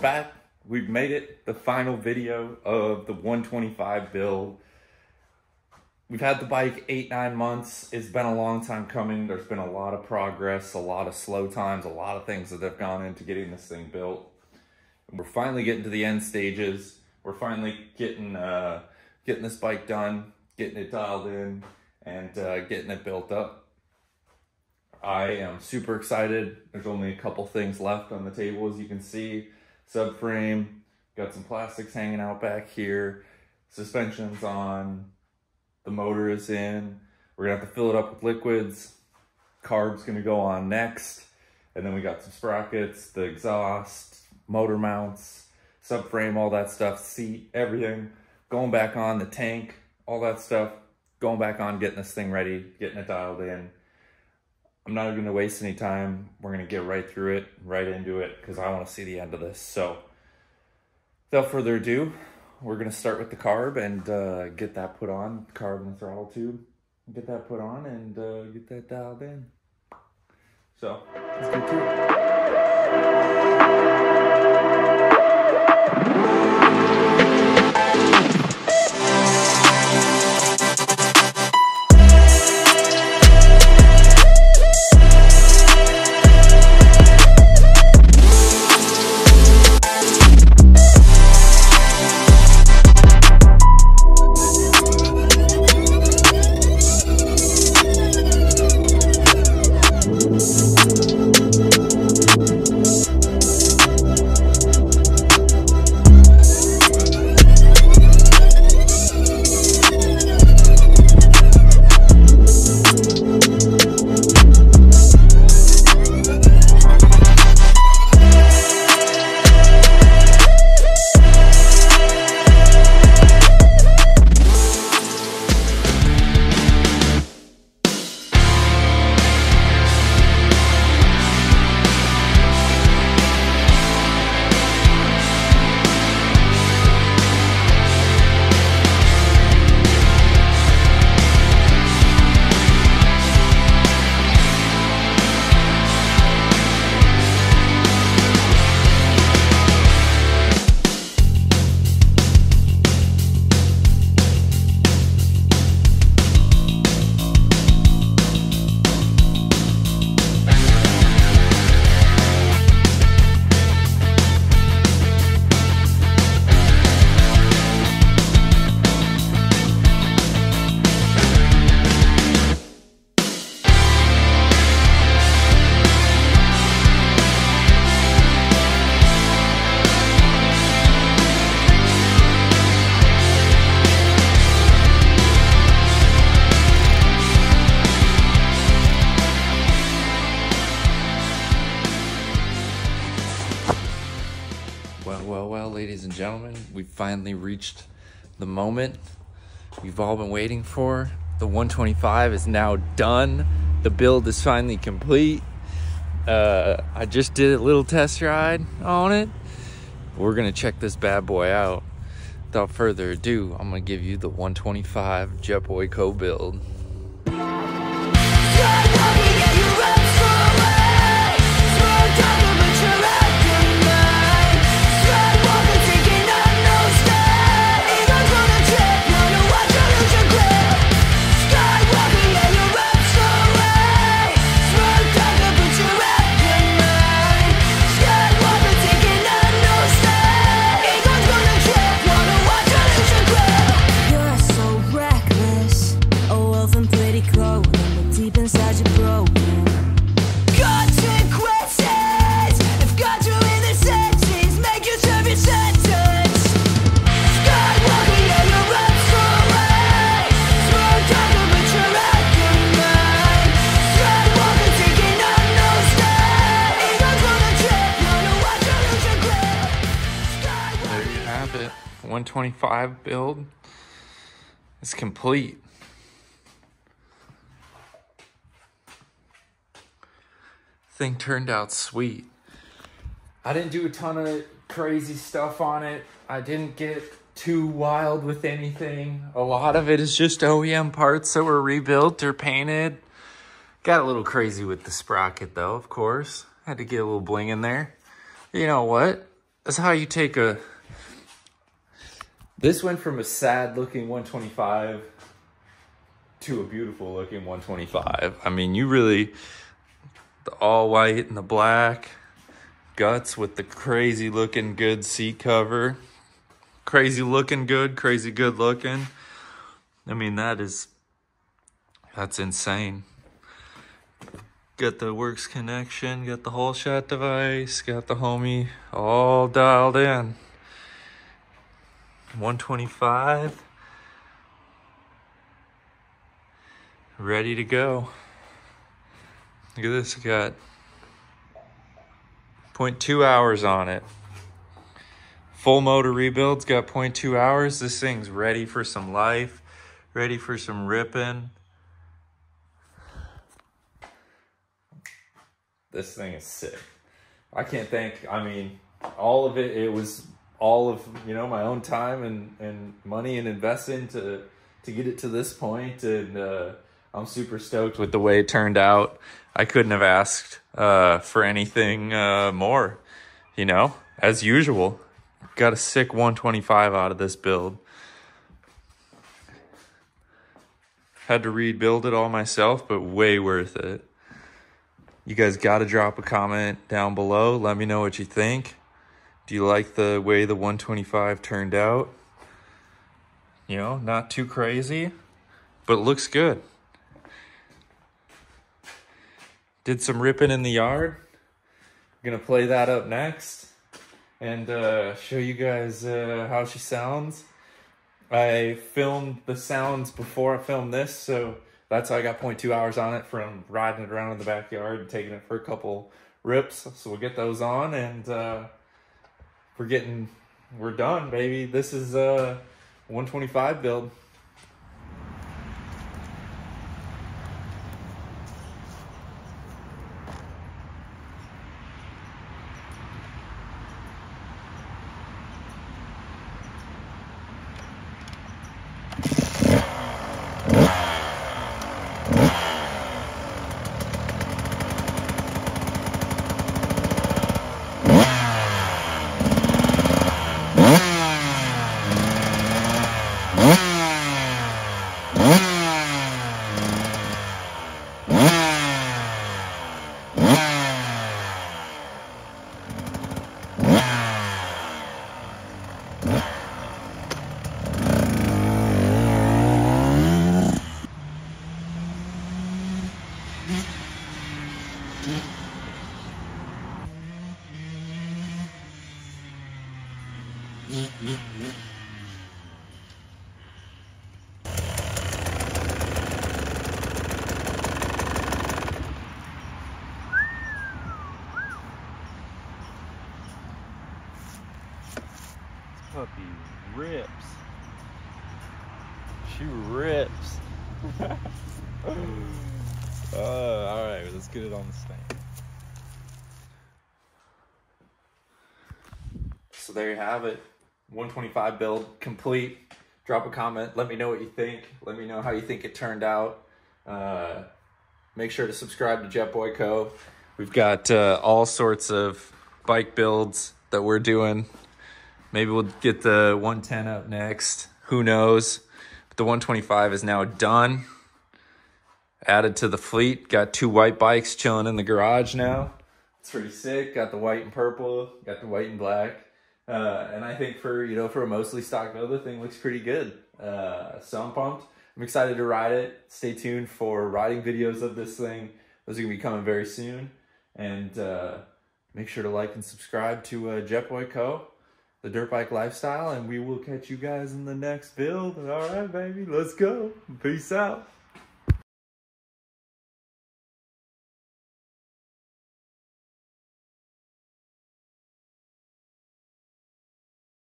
back. We've made it. The final video of the 125 build. We've had the bike 8-9 months. It's been a long time coming. There's been a lot of progress, a lot of slow times, a lot of things that have gone into getting this thing built. We're finally getting to the end stages. We're finally getting this bike done, getting it dialed in, and getting it built up. I am super excited. There's only a couple things left on the table, as you can see. Subframe, got some plastics hanging out back here. Suspension's on. The motor is in. We're gonna have to fill it up with liquids. Carb's gonna go on next. And then we got some sprockets, the exhaust, motor mounts, subframe, all that stuff, seat, everything. Going back on the tank, all that stuff. Going back on, getting this thing ready, getting it dialed in. I'm not gonna waste any time. We're gonna get right through it, right into it, because I wanna see the end of this. So, without further ado, we're gonna start with the carb and get that put on, carb and the throttle tube. Get that put on and get that dialed in. So, let's get to it. Well, ladies and gentlemen, we've finally reached the moment we've all been waiting for. The 125 is now done. The build is finally complete. I just did a little test ride on it. We're gonna check this bad boy out. Without further ado, I'm gonna give you the 125 JetBoyCo build. There you have it. 125 build is complete. Thing turned out sweet. I didn't do a ton of crazy stuff on it. I didn't get too wild with anything. A lot of it is just OEM parts that were rebuilt or painted. Got a little crazy with the sprocket though, of course. Had to get a little bling in there. You know what? That's how you take this went from a sad looking 125 to a beautiful looking 125. I mean, you really, the all white and the black guts with the crazy looking good seat cover. Crazy looking good, crazy good looking. I mean, that's insane. Got the works connection, got the whole shot device, got the homie all dialed in. 125. Ready to go. Look at this, got 0.2 hours on it. Full motor rebuild's got 0.2 hours. This thing's ready for some life, ready for some ripping. This thing is sick. I can't thank, I mean, all of it was all of, you know, my own time and money and investing to get it to this point. And I'm super stoked with the way it turned out. I couldn't have asked for anything more, you know, as usual. Got a sick 125 out of this build. Had to rebuild it all myself, but way worth it. You guys got to drop a comment down below. Let me know what you think. Do you like the way the 125 turned out? You know, not too crazy, but looks good. Did some ripping in the yard. I'm gonna play that up next and show you guys how she sounds. I filmed the sounds before I filmed this, so that's how I got 0.2 hours on it from riding it around in the backyard and taking it for a couple rips. So we'll get those on, and we're done, baby. This is a 125 build. Puppy rips. She rips. All right, let's get it on the stand. So there you have it. 125 build complete. Drop a comment. Let me know what you think. Let me know how you think it turned out. Make sure to subscribe to JetBoyCo. We've got all sorts of bike builds that we're doing. Maybe we'll get the 110 up next. Who knows? But the 125 is now done. Added to the fleet. Got 2 white bikes chilling in the garage now. It's pretty sick. Got the white and purple. Got the white and black. And I think for a mostly stock build, the thing looks pretty good. So I'm pumped. I'm excited to ride it. Stay tuned for riding videos of this thing. Those are going to be coming very soon. And make sure to like and subscribe to JetBoyCo, the dirt bike lifestyle, and we will catch you guys in the next build. All right, baby, let's go. Peace out.